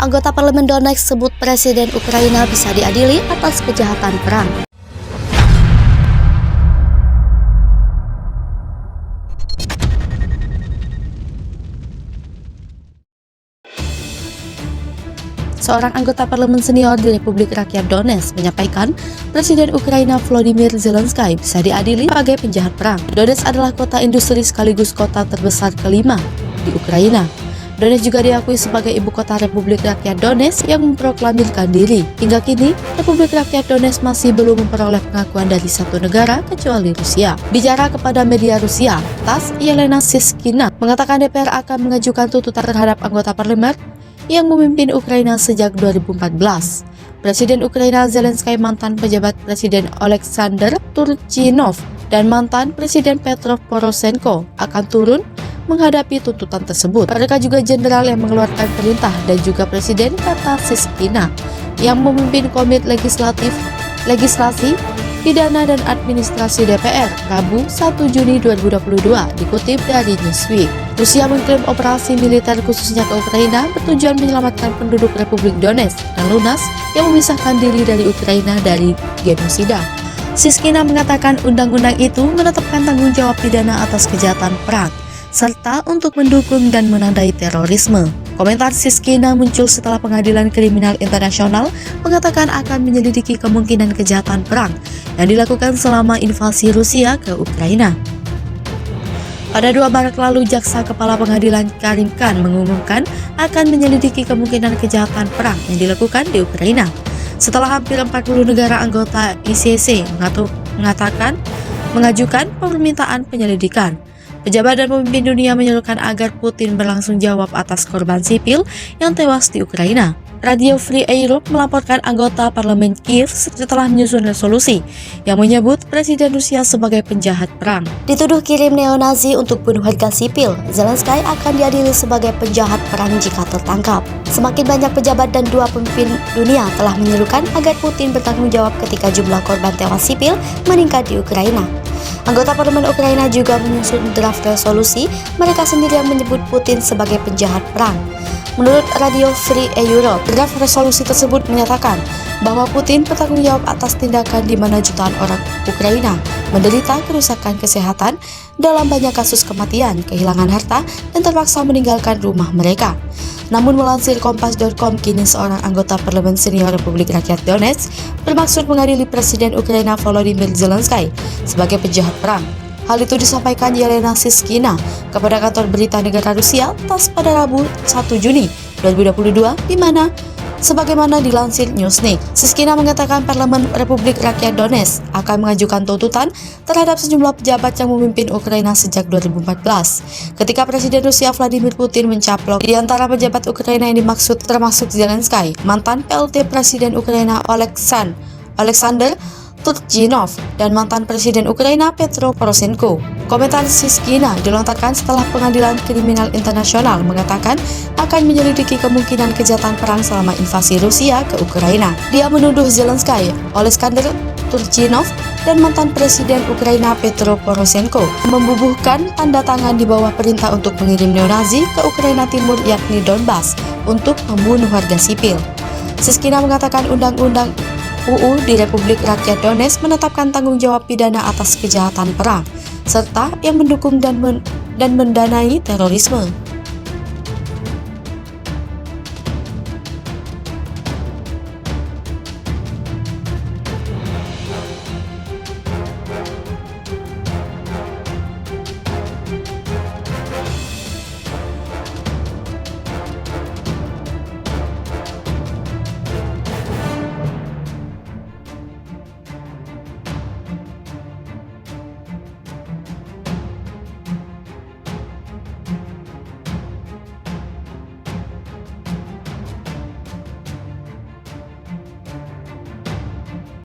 Anggota Parlemen Donetsk sebut Presiden Ukraina bisa diadili atas kejahatan perang. Seorang anggota parlemen senior di Republik Rakyat Donetsk menyampaikan Presiden Ukraina Volodymyr Zelensky bisa diadili sebagai penjahat perang. Donetsk adalah kota industri sekaligus kota terbesar kelima di Ukraina. Donetsk juga diakui sebagai ibu kota Republik Rakyat Donetsk yang memproklamirkan diri. Hingga kini, Republik Rakyat Donetsk masih belum memperoleh pengakuan dari satu negara kecuali Rusia. Bicara kepada media Rusia, TASS Yelena Siskina mengatakan DPR akan mengajukan tuntutan terhadap anggota parlemen yang memimpin Ukraina sejak 2014. Presiden Ukraina Zelensky, mantan pejabat Presiden Oleksandr Turchinov, dan mantan Presiden Petro Poroshenko akan turun menghadapi tuntutan tersebut. Mereka juga jenderal yang mengeluarkan perintah dan juga Presiden, kata Siskina, yang memimpin Komite Legislasi, Pidana dan Administrasi DPR Rabu 1 Juni 2022, dikutip dari Newsweek. Rusia mengklaim operasi militer khususnya ke Ukraina bertujuan menyelamatkan penduduk Republik Donetsk dan Luhansk yang memisahkan diri dari Ukraina dari genosida. Siskina mengatakan undang-undang itu menetapkan tanggung jawab pidana atas kejahatan perang, serta untuk mendukung dan menandai terorisme. Komentar Siskina muncul setelah Pengadilan Kriminal Internasional mengatakan akan menyelidiki kemungkinan kejahatan perang yang dilakukan selama invasi Rusia ke Ukraina. Pada 2 Maret lalu, Jaksa Kepala Pengadilan Karim Khan mengumumkan akan menyelidiki kemungkinan kejahatan perang yang dilakukan di Ukraina. Setelah hampir 40 negara anggota ICC mengajukan permintaan penyelidikan. Pejabat dan pemimpin dunia menyerukan agar Putin berlangsung jawab atas korban sipil yang tewas di Ukraina. Radio Free Europe melaporkan anggota parlemen Kiev setelah menyusun resolusi yang menyebut Presiden Rusia sebagai penjahat perang. Dituduh kirim neonazi untuk bunuh warga sipil, Zelensky akan diadili sebagai penjahat perang jika tertangkap. Semakin banyak pejabat dan 2 pemimpin dunia telah menyerukan agar Putin bertanggung jawab ketika jumlah korban tewas sipil meningkat di Ukraina. Anggota parlemen Ukraina juga menyusun draft resolusi mereka sendiri yang menyebut Putin sebagai penjahat perang. Menurut Radio Free Europe, draft resolusi tersebut menyatakan bahwa Putin bertanggung jawab atas tindakan di mana jutaan orang Ukraina menderita kerusakan kesehatan dalam banyak kasus kematian, kehilangan harta, dan terpaksa meninggalkan rumah mereka. Namun melansir Kompas.com, kini seorang anggota parlemen senior Republik Rakyat Donetsk bermaksud mengadili Presiden Ukraina Volodymyr Zelensky sebagai penjahat perang. Hal itu disampaikan Yelena Siskina kepada kantor berita negara Rusia TASS pada Rabu 1 Juni 2022, di mana sebagaimana dilansir Newsweek, Siskina mengatakan Parlemen Republik Rakyat Donetsk akan mengajukan tuntutan terhadap sejumlah pejabat yang memimpin Ukraina sejak 2014. Ketika Presiden Rusia Vladimir Putin mencaplok di antara pejabat Ukraina yang dimaksud termasuk Zelensky, mantan PLT Presiden Ukraina Oleksandr Turchinov, dan mantan Presiden Ukraina Petro Poroshenko. Komentar Siskina dilontarkan setelah Pengadilan Kriminal Internasional mengatakan akan menyelidiki kemungkinan kejahatan perang selama invasi Rusia ke Ukraina. Dia menuduh Zelensky, Oleksandr Turchinov, dan mantan Presiden Ukraina Petro Poroshenko membubuhkan tanda tangan di bawah perintah untuk mengirim neonazi ke Ukraina Timur, yakni Donbas, untuk membunuh warga sipil. Siskina mengatakan undang-undang UU di Republik Rakyat Donetsk menetapkan tanggung jawab pidana atas kejahatan perang, serta yang mendukung dan mendanai terorisme.